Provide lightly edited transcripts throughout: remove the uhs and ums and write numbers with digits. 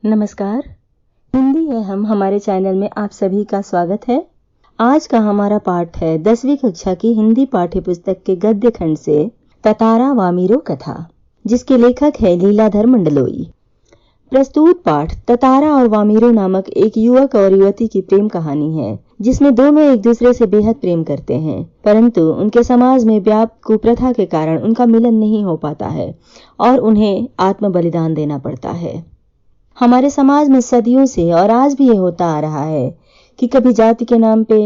नमस्कार। हिंदी है हम हमारे चैनल में आप सभी का स्वागत है। आज का हमारा पाठ है 10वीं कक्षा की हिंदी पाठ्य पुस्तक के गद्य खंड से ततारा वामीरो कथा, जिसके लेखक है लीलाधर मंडलोई। प्रस्तुत पाठ ततारा और वामीरो नामक एक युवक और युवती की प्रेम कहानी है, जिसमें दोनों एक दूसरे से बेहद प्रेम करते हैं, परंतु उनके समाज में व्याप्त कुप्रथा के कारण उनका मिलन नहीं हो पाता है और उन्हें आत्म बलिदान देना पड़ता है। हमारे समाज में सदियों से और आज भी ये होता आ रहा है कि कभी जाति के नाम पे,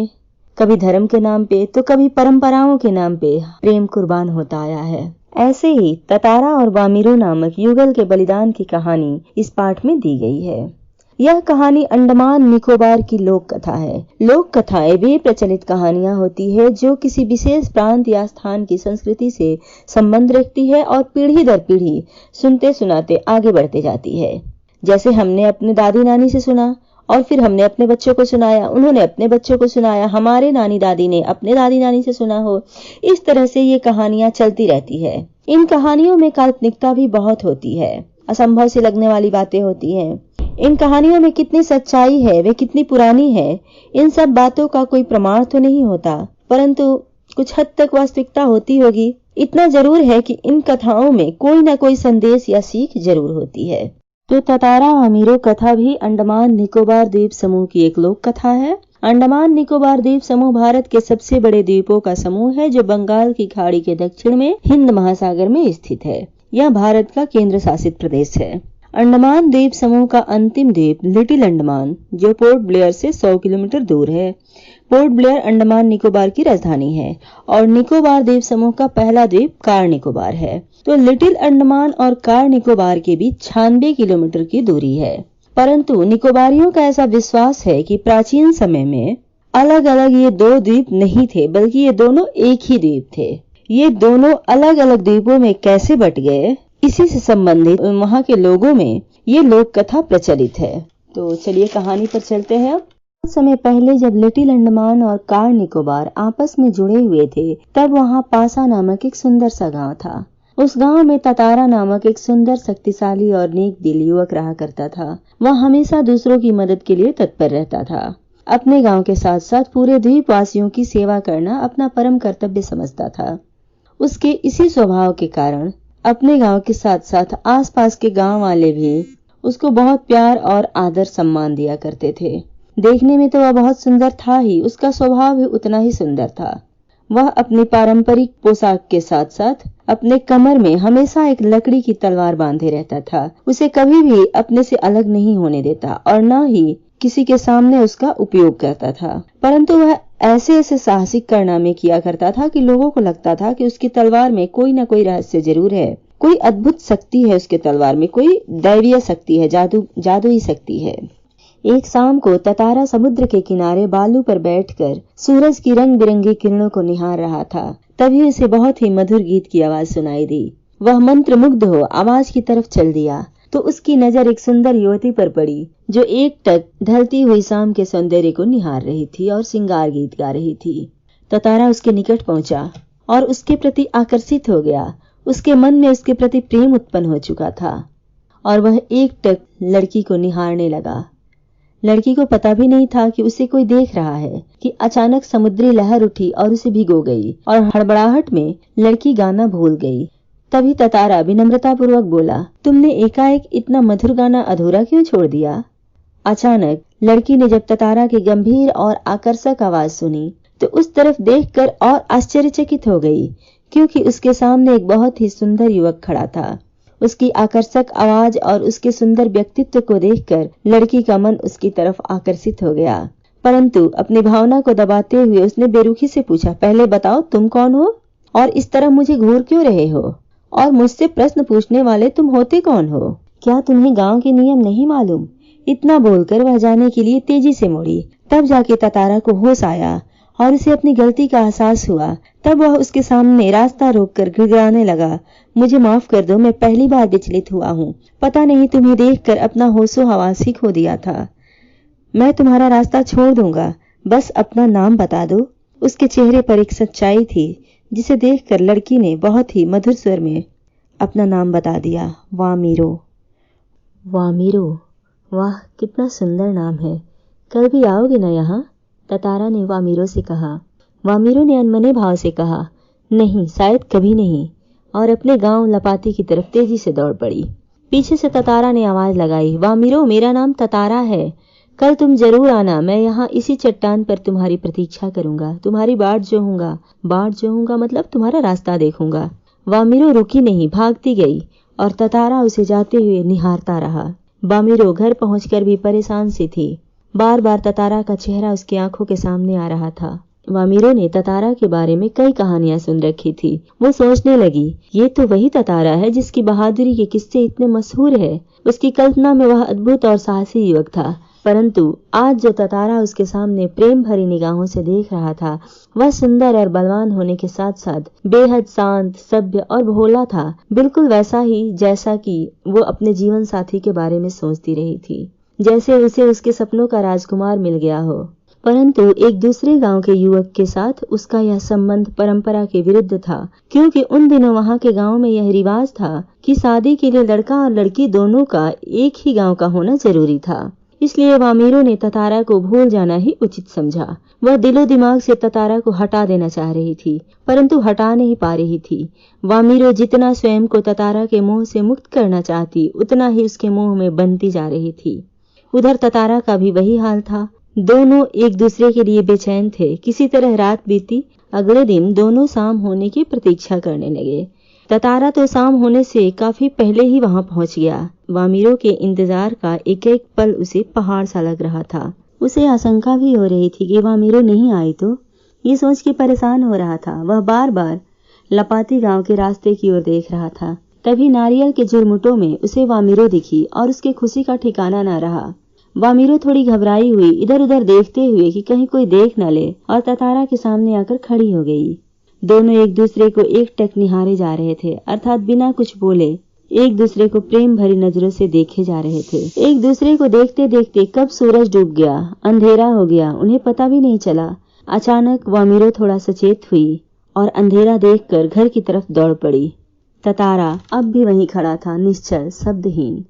कभी धर्म के नाम पे, तो कभी परंपराओं के नाम पे प्रेम कुर्बान होता आया है। ऐसे ही ततारा और वामीरो नामक युगल के बलिदान की कहानी इस पाठ में दी गई है। यह कहानी अंडमान निकोबार की लोक कथा है। लोक कथाएं वे प्रचलित कहानियां होती है जो किसी विशेष प्रांत या स्थान की संस्कृति से संबंध रखती है और पीढ़ी दर पीढ़ी सुनते सुनाते आगे बढ़ते जाती है। जैसे हमने अपने दादी नानी से सुना और फिर हमने अपने बच्चों को सुनाया, उन्होंने अपने बच्चों को सुनाया, हमारे नानी दादी ने अपने दादी नानी से सुना हो, इस तरह से ये कहानियां चलती रहती है। इन कहानियों में काल्पनिकता भी बहुत होती है, असंभव से लगने वाली बातें होती हैं। इन कहानियों में कितनी सच्चाई है, वे कितनी पुरानी है, इन सब बातों का कोई प्रमाण तो नहीं होता, परंतु कुछ हद तक वास्तविकता होती होगी। इतना जरूर है कि इन कथाओं में कोई न कोई संदेश या सीख जरूर होती है। तो ततारा वामीरो कथा भी अंडमान निकोबार द्वीप समूह की एक लोक कथा है। अंडमान निकोबार द्वीप समूह भारत के सबसे बड़े द्वीपों का समूह है, जो बंगाल की खाड़ी के दक्षिण में हिंद महासागर में स्थित है। यह भारत का केंद्र शासित प्रदेश है। अंडमान द्वीप समूह का अंतिम द्वीप लिटिल अंडमान, जो पोर्ट ब्लेयर से 100 किलोमीटर दूर है। पोर्ट ब्लेयर अंडमान निकोबार की राजधानी है और निकोबार द्वीप समूह का पहला द्वीप कार निकोबार है। तो लिटिल अंडमान और कार निकोबार के बीच 96 किलोमीटर की दूरी है। परंतु निकोबारियों का ऐसा विश्वास है कि प्राचीन समय में अलग अलग ये दो द्वीप नहीं थे, बल्कि ये दोनों एक ही द्वीप थे। ये दोनों अलग अलग द्वीपों में कैसे बट गए, इसी से संबंधित वहां के लोगों में ये लोक कथा प्रचलित है। तो चलिए कहानी पर चलते हैं। अब कुछ समय पहले जब लिटिल अंडमान और कार निकोबार आपस में जुड़े हुए थे, तब वहां पासा नामक एक सुंदर सा गांव था। उस गांव में ततारा नामक एक सुंदर, शक्तिशाली और नेक दिल युवक रहा करता था। वह हमेशा दूसरों की मदद के लिए तत्पर रहता था। अपने गांव के साथ साथ पूरे द्वीपवासियों की सेवा करना अपना परम कर्तव्य समझता था। उसके इसी स्वभाव के कारण अपने गांव के साथ साथ आसपास के गांव वाले भी उसको बहुत प्यार और आदर सम्मान दिया करते थे। देखने में तो वह बहुत सुंदर था ही, उसका स्वभाव भी उतना ही सुंदर था। वह अपनी पारंपरिक पोशाक के साथ साथ अपने कमर में हमेशा एक लकड़ी की तलवार बांधे रहता था। उसे कभी भी अपने से अलग नहीं होने देता और न ही किसी के सामने उसका उपयोग करता था। परंतु वह ऐसे ऐसे साहसिक कारनामे किया करता था कि लोगों को लगता था कि उसकी तलवार में कोई न कोई रहस्य जरूर है, कोई अद्भुत शक्ति है उसके तलवार में, कोई दैवीय शक्ति है, जादुई शक्ति है। एक शाम को ततारा समुद्र के किनारे बालू पर बैठकर सूरज की रंग बिरंगी किरणों को निहार रहा था। तभी उसे बहुत ही मधुर गीत की आवाज सुनाई दी। वह मंत्र मुग्ध हो आवाज की तरफ चल दिया तो उसकी नजर एक सुंदर युवती पर पड़ी, जो एकटक ढलती हुई शाम के सौंदर्य को निहार रही थी और श्रृंगार गीत गा रही थी। ततारा उसके निकट पहुंचा और उसके प्रति आकर्षित हो गया। उसके मन में उसके प्रति प्रेम उत्पन्न हो चुका था और वह एकटक लड़की को निहारने लगा। लड़की को पता भी नहीं था कि उसे कोई देख रहा है कि अचानक समुद्री लहर उठी और उसे भिगो गई और हड़बड़ाहट में लड़की गाना भूल गई। तभी ततारा विनम्रता पूर्वक बोला, तुमने एकाएक इतना मधुर गाना अधूरा क्यों छोड़ दिया? अचानक लड़की ने जब ततारा की गंभीर और आकर्षक आवाज सुनी तो उस तरफ देखकर और आश्चर्यचकित हो गई, क्योंकि उसके सामने एक बहुत ही सुंदर युवक खड़ा था। उसकी आकर्षक आवाज और उसके सुंदर व्यक्तित्व को देखकर लड़की का मन उसकी तरफ आकर्षित हो गया। परंतु अपनी भावना को दबाते हुए उसने बेरुखी से पूछा, पहले बताओ तुम कौन हो और इस तरह मुझे घूर क्यों रहे हो, और मुझसे प्रश्न पूछने वाले तुम होते कौन हो? क्या तुम्हें गांव के नियम नहीं मालूम? इतना बोलकर वह जाने के लिए तेजी से मुड़ी। तब जाके ततारा को होश आया और उसे अपनी गलती का एहसास हुआ। तब वह उसके सामने रास्ता रोककर गिड़गिड़ाने लगा, मुझे माफ कर दो, मैं पहली बार विचलित हुआ हूँ। पता नहीं तुम्हें देखकर अपना होशो हवास ही खो दिया था। मैं तुम्हारा रास्ता छोड़ दूंगा, बस अपना नाम बता दो। उसके चेहरे पर एक सच्चाई थी जिसे देखकर लड़की ने बहुत ही मधुर स्वर में अपना नाम बता दिया, वामीरो। वामीरो वाह, कितना सुंदर नाम है। कल भी आओगे ना यहाँ? ततारा ने वामीरो से कहा। वामीरो ने अनमने भाव से कहा, नहीं, शायद कभी नहीं, और अपने गांव लपाती की तरफ तेजी से दौड़ पड़ी। पीछे से ततारा ने आवाज लगाई, वामीरो, मेरा नाम ततारा है। कल तुम जरूर आना, मैं यहाँ इसी चट्टान पर तुम्हारी प्रतीक्षा करूंगा, तुम्हारी बाट जोहूंगा मतलब तुम्हारा रास्ता देखूंगा। वामीरो रुकी नहीं, भागती गई और ततारा उसे जाते हुए निहारता रहा। वामीरो घर पहुंचकर भी परेशान सी थी। बार बार ततारा का चेहरा उसकी आंखों के सामने आ रहा था। वामीरो ने ततारा के बारे में कई कहानियां सुन रखी थी। वो सोचने लगी, ये तो वही ततारा है जिसकी बहादुरी के किस्से इतने मशहूर है। उसकी कल्पना में वह अद्भुत और साहसी युवक था, परंतु आज जो ततारा उसके सामने प्रेम भरी निगाहों से देख रहा था, वह सुंदर और बलवान होने के साथ साथ बेहद शांत, सभ्य और भोला था, बिल्कुल वैसा ही जैसा कि वो अपने जीवन साथी के बारे में सोचती रही थी, जैसे उसे उसके सपनों का राजकुमार मिल गया हो। परंतु एक दूसरे गांव के युवक के साथ उसका यह संबंध परंपरा के विरुद्ध था, क्योंकि उन दिनों वहां के गांव में यह रिवाज था कि शादी के लिए लड़का और लड़की दोनों का एक ही गांव का होना जरूरी था। इसलिए वामीरो ने ततारा को भूल जाना ही उचित समझा। वह दिलो दिमाग से ततारा को हटा देना चाह रही थी, परंतु हटा नहीं पा रही थी। वामीरो जितना स्वयं को ततारा के मोह से मुक्त करना चाहती, उतना ही उसके मोह में बनती जा रही थी। उधर ततारा का भी वही हाल था। दोनों एक दूसरे के लिए बेचैन थे। किसी तरह रात बीती। अगले दिन दोनों शाम होने की प्रतीक्षा करने लगे। ततारा तो शाम होने से काफी पहले ही वहां पहुंच गया। वामीरो के इंतजार का एक एक पल उसे पहाड़ सा लग रहा था। उसे आशंका भी हो रही थी कि वामीरो नहीं आई तो। ये सोच के परेशान हो रहा था। वह बार बार लपाती गांव के रास्ते की ओर देख रहा था। तभी नारियल के झुरमुटों में उसे वामीरो दिखी और उसके खुशी का ठिकाना न रहा। वामीरो थोड़ी घबराई हुई इधर उधर देखते हुए कि कहीं कोई देख न ले, और ततारा के सामने आकर खड़ी हो गई। दोनों एक दूसरे को एकटक निहारे जा रहे थे, अर्थात बिना कुछ बोले एक दूसरे को प्रेम भरी नजरों से देखे जा रहे थे। एक दूसरे को देखते देखते कब सूरज डूब गया, अंधेरा हो गया, उन्हें पता भी नहीं चला। अचानक वामीरो थोड़ा सचेत हुई और अंधेरा देखकर घर की तरफ दौड़ पड़ी। ततारा अब भी वहीं खड़ा था, निश्चल, शब्दहीन।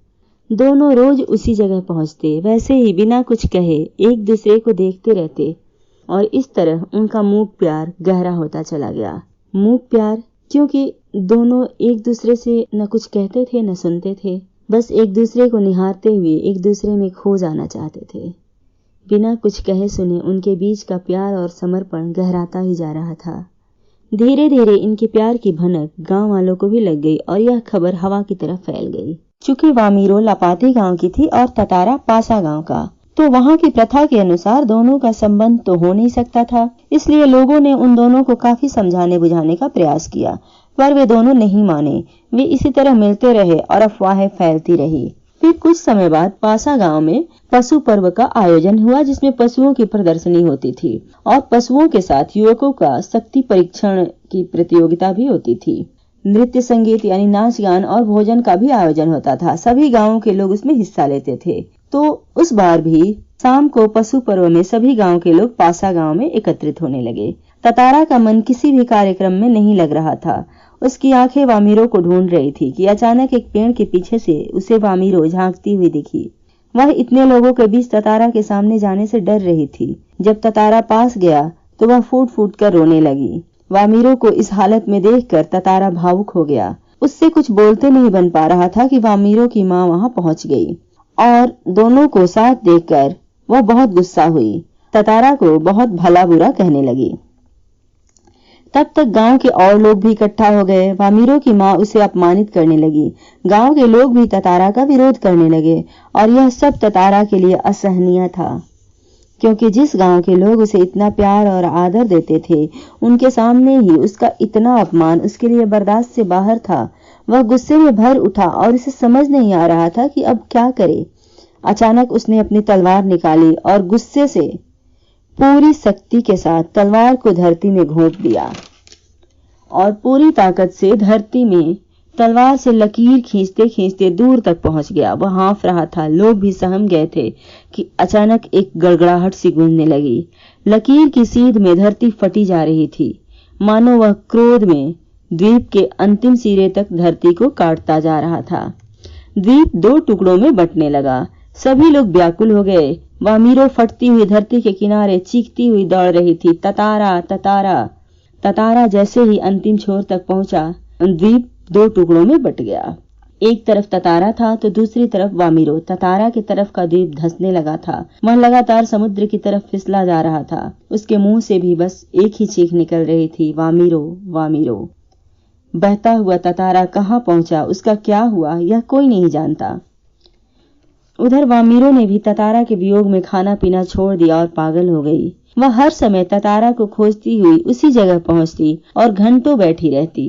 दोनों रोज उसी जगह पहुंचते, वैसे ही बिना कुछ कहे एक दूसरे को देखते रहते, और इस तरह उनका मूक प्यार गहरा होता चला गया। मूक प्यार क्योंकि दोनों एक दूसरे से न कुछ कहते थे न सुनते थे, बस एक दूसरे को निहारते हुए एक दूसरे में खो जाना चाहते थे। बिना कुछ कहे सुने उनके बीच का प्यार और समर्पण गहराता ही जा रहा था। धीरे धीरे इनके प्यार की भनक गांव वालों को भी लग गई और यह खबर हवा की तरफ फैल गई। चूंकि वामीरो लपाती गांव की थी और ततारा पासा गांव का, तो वहां की प्रथा के अनुसार दोनों का संबंध तो हो नहीं सकता था। इसलिए लोगों ने उन दोनों को काफी समझाने बुझाने का प्रयास किया, पर वे दोनों नहीं माने। वे इसी तरह मिलते रहे और अफवाहें फैलती रही। फिर कुछ समय बाद पासा गांव में पशु पर्व का आयोजन हुआ, जिसमें पशुओं की प्रदर्शनी होती थी और पशुओं के साथ युवकों का शक्ति परीक्षण की प्रतियोगिता भी होती थी। नृत्य संगीत यानी नाच गान और भोजन का भी आयोजन होता था। सभी गांवों के लोग उसमें हिस्सा लेते थे। तो उस बार भी शाम को पशु पर्व में सभी गांव के लोग पासा गांव में एकत्रित होने लगे। ततारा का मन किसी भी कार्यक्रम में नहीं लग रहा था। उसकी आंखें वामीरो को ढूंढ रही थी कि अचानक एक पेड़ के पीछे से उसे वामीरो झांकती हुई दिखी। वह इतने लोगों के बीच ततारा के सामने जाने से डर रही थी। जब ततारा पास गया तो वह फूट फूट कर रोने लगी। वामीरो को इस हालत में देखकर ततारा भावुक हो गया। उससे कुछ बोलते नहीं बन पा रहा था कि वामीरो की मां वहां पहुंच गई और दोनों को साथ देखकर वह बहुत गुस्सा हुई। ततारा को बहुत भला बुरा कहने लगी। तब तक गांव के और लोग भी इकट्ठा हो गए। वामीरो की मां उसे अपमानित करने लगी। गांव के लोग भी ततारा का विरोध करने लगे और यह सब ततारा के लिए असहनीय था, क्योंकि जिस गांव के लोग उसे इतना प्यार और आदर देते थे, उनके सामने ही उसका इतना अपमान उसके लिए बर्दाश्त से बाहर था। वह गुस्से में भर उठा और उसे समझ नहीं आ रहा था कि अब क्या करे। अचानक उसने अपनी तलवार निकाली और गुस्से से पूरी शक्ति के साथ तलवार को धरती में घोंप दिया और पूरी ताकत से धरती में तलवार से लकीर खींचते खींचते दूर तक पहुंच गया। वह हाँफ रहा था। लोग भी सहम गए थे कि अचानक एक गड़गड़ाहट सी गूंजने लगी। लकीर की सीध में धरती फटी जा रही थी, मानो वह क्रोध में द्वीप के अंतिम सिरे तक धरती को काटता जा रहा था। द्वीप दो टुकड़ों में बंटने लगा। सभी लोग व्याकुल हो गए। वामीरो फटती हुई धरती के किनारे चीखती हुई दौड़ रही थी, ततारा ततारा। ततारा जैसे ही अंतिम छोर तक पहुंचा, द्वीप दो टुकड़ों में बट गया। एक तरफ ततारा था तो दूसरी तरफ वामीरो। ततारा की तरफ का द्वीप धंसने लगा था। वह लगातार समुद्र की तरफ फिसला जा रहा था। उसके मुंह से भी बस एक ही चीख निकल रही थी, वामीरो वामीरो। बहता हुआ ततारा कहां पहुंचा, उसका क्या हुआ, यह कोई नहीं जानता। उधर वामीरो ने भी ततारा के वियोग में खाना पीना छोड़ दिया और पागल हो गई। वह हर समय ततारा को खोजती हुई उसी जगह पहुंचती और घंटों बैठी रहती।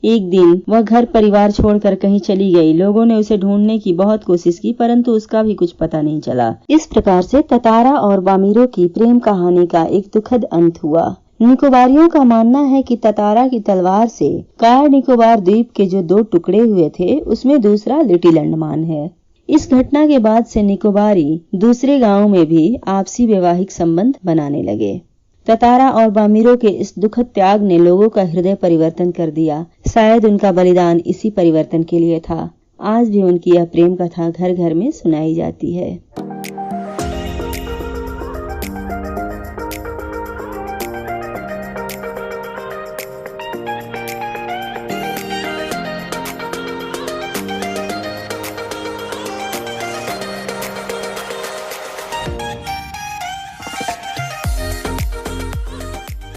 एक दिन वह घर परिवार छोड़कर कहीं चली गई। लोगों ने उसे ढूंढने की बहुत कोशिश की, परंतु उसका भी कुछ पता नहीं चला। इस प्रकार से ततारा और वामीरो की प्रेम कहानी का एक दुखद अंत हुआ। निकोबारियों का मानना है कि ततारा की तलवार से कार निकोबार द्वीप के जो दो टुकड़े हुए थे, उसमें दूसरा लिटिल अंडमान है। इस घटना के बाद से निकोबारी दूसरे गांवों में भी आपसी वैवाहिक संबंध बनाने लगे। ततारा और वामीरो के इस दुखद त्याग ने लोगों का हृदय परिवर्तन कर दिया। शायद उनका बलिदान इसी परिवर्तन के लिए था। आज भी उनकी यह प्रेम कथा घर घर में सुनाई जाती है।